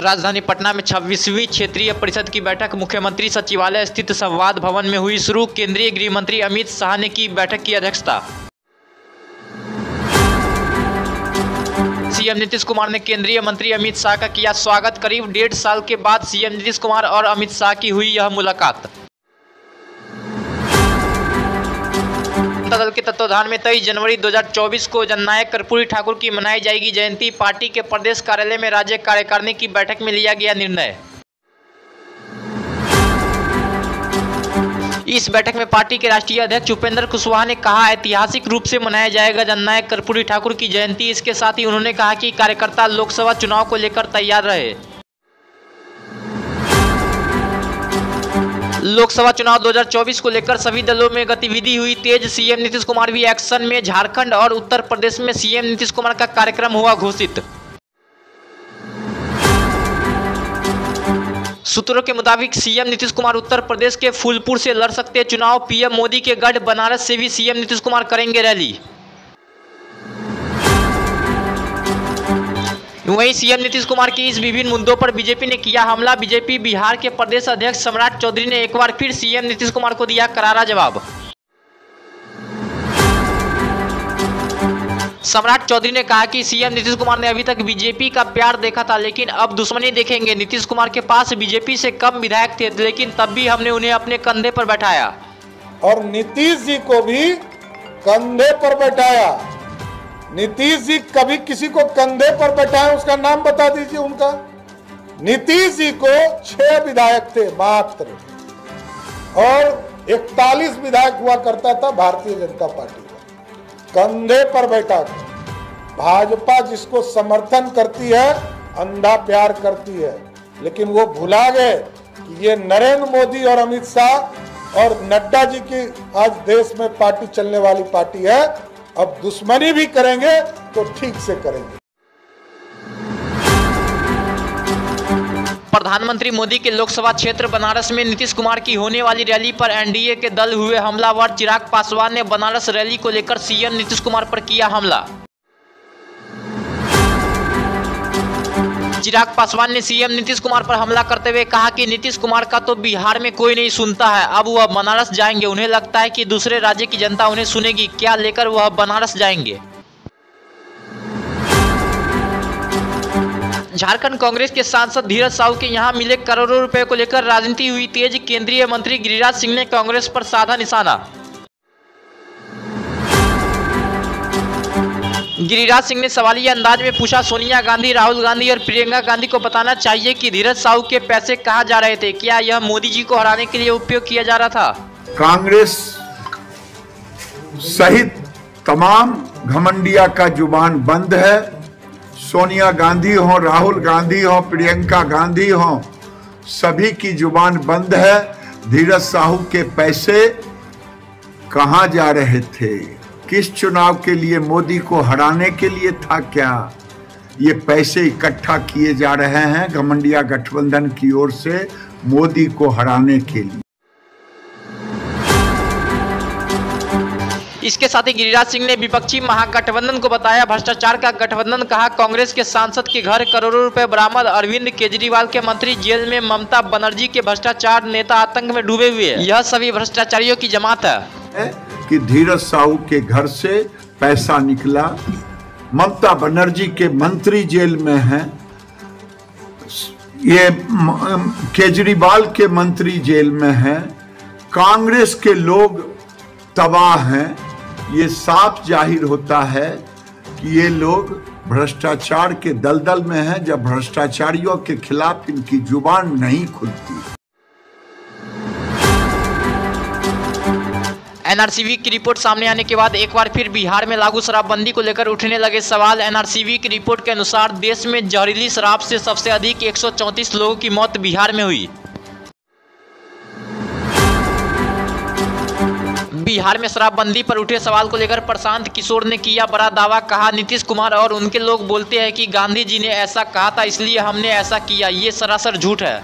राजधानी पटना में 26वीं क्षेत्रीय परिषद की बैठक मुख्यमंत्री सचिवालय स्थित संवाद भवन में हुई शुरू। केंद्रीय गृह मंत्री अमित शाह ने की बैठक की अध्यक्षता। सीएम नीतीश कुमार ने केंद्रीय मंत्री अमित शाह का किया स्वागत। करीब 1.5 साल के बाद सीएम नीतीश कुमार और अमित शाह की हुई यह मुलाकात। जनता दल के तत्वाधान में 23 जनवरी 2024 को जननायक कर्पूरी ठाकुर की मनाई जाएगी जयंती। पार्टी के प्रदेश कार्यालय में राज्य कार्यकारिणी की बैठक में लिया गया निर्णय। इस बैठक में पार्टी के राष्ट्रीय अध्यक्ष उपेंद्र कुशवाहा ने कहा, ऐतिहासिक रूप से मनाया जाएगा जननायक कर्पूरी ठाकुर की जयंती। इसके साथ ही उन्होंने कहा कि कार्यकर्ता लोकसभा चुनाव को लेकर तैयार रहे। लोकसभा चुनाव 2024 को लेकर सभी दलों में गतिविधि हुई तेज। सीएम नीतीश कुमार भी एक्शन में। झारखंड और उत्तर प्रदेश में सीएम नीतीश कुमार का कार्यक्रम हुआ घोषित। सूत्रों के मुताबिक सीएम नीतीश कुमार उत्तर प्रदेश के फूलपुर से लड़ सकते चुनाव। पीएम मोदी के गढ़ बनारस से भी सीएम नीतीश कुमार करेंगे रैली। वहीं सीएम नीतीश कुमार की इस विभिन्न मुद्दों पर बीजेपी ने किया हमला। बीजेपी बिहार के प्रदेश अध्यक्ष सम्राट चौधरी ने एक बार फिर सीएम नीतीश कुमार को दिया करारा जवाब। सम्राट चौधरी ने कहा कि सीएम नीतीश कुमार ने अभी तक बीजेपी का प्यार देखा था, लेकिन अब दुश्मनी देखेंगे। नीतीश कुमार के पास बीजेपी से कम विधायक थे, लेकिन तब भी हमने उन्हें अपने कंधे पर बैठाया और नीतीश जी को भी कंधे पर बैठाया। नीतीश जी कभी किसी को कंधे पर बैठाए, उसका नाम बता दीजिए उनका। नीतीश जी को 6 विधायक थे मात्र और 41 विधायक हुआ करता था भारतीय जनता पार्टी का। कंधे पर बैठा था। भाजपा जिसको समर्थन करती है अंधा प्यार करती है, लेकिन वो भुला गए कि ये नरेंद्र मोदी और अमित शाह और नड्डा जी की आज देश में पार्टी चलने वाली पार्टी है। अब दुश्मनी भी करेंगे तो ठीक से करेंगे। प्रधानमंत्री मोदी के लोकसभा क्षेत्र बनारस में नीतीश कुमार की होने वाली रैली पर एनडीए के दल हुए हमलावर। चिराग पासवान ने बनारस रैली को लेकर सीएम नीतीश कुमार पर किया हमला। चिराग पासवान ने सीएम नीतीश कुमार पर हमला करते हुए कहा कि नीतीश कुमार का तो बिहार में कोई नहीं सुनता है, अब वह बनारस जाएंगे। उन्हें लगता है कि दूसरे राज्य की जनता उन्हें सुनेगी क्या, लेकर वह बनारस जाएंगे। झारखंड कांग्रेस के सांसद धीरज साहू के यहां मिले करोड़ों रुपए को लेकर राजनीति हुई तेज। केंद्रीय मंत्री गिरिराज सिंह ने कांग्रेस पर साधा निशाना। गिरिराज सिंह ने सवालिया अंदाज में पूछा, सोनिया गांधी, राहुल गांधी और प्रियंका गांधी को बताना चाहिए कि धीरज साहू के पैसे कहां जा रहे थे। क्या यह मोदी जी को हराने के लिए उपयोग किया जा रहा था? कांग्रेस सहित तमाम घमंडिया का जुबान बंद है। सोनिया गांधी हो, राहुल गांधी हो, प्रियंका गांधी हो, सभी की जुबान बंद है। धीरज साहू के पैसे कहां जा रहे थे? किस चुनाव के लिए? मोदी को हराने के लिए था क्या? ये पैसे इकट्ठा किए जा रहे हैं घमंडिया गठबंधन की ओर से मोदी को हराने के लिए। इसके साथ ही गिरिराज सिंह ने विपक्षी महागठबंधन को बताया भ्रष्टाचार का गठबंधन। कहा, कांग्रेस के सांसद के घर करोड़ों रुपए बरामद। अरविंद केजरीवाल के मंत्री जेल में। ममता बनर्जी के भ्रष्टाचार नेता आतंक में डूबे हुए। यह सभी भ्रष्टाचारियों की जमात है कि धीरज साहू के घर से पैसा निकला। ममता बनर्जी के मंत्री जेल में हैं। ये केजरीवाल के मंत्री जेल में हैं। कांग्रेस के लोग तबाह हैं। ये साफ जाहिर होता है कि ये लोग भ्रष्टाचार के दलदल में हैं। जब भ्रष्टाचारियों के खिलाफ इनकी जुबान नहीं खुलती। एनआरसीवी की रिपोर्ट सामने आने के बाद एक बार फिर बिहार में लागू शराबबंदी को लेकर उठने लगे सवाल। एनआरसीवी की रिपोर्ट के अनुसार देश में जहरीली शराब से सबसे अधिक 134 लोगों की मौत बिहार में हुई। बिहार में शराबबंदी पर उठे सवाल को लेकर प्रशांत किशोर ने किया बड़ा दावा। कहा, नीतीश कुमार और उनके लोग बोलते हैं कि गांधी जी ने ऐसा कहा था इसलिए हमने ऐसा किया। ये सरासर झूठ है।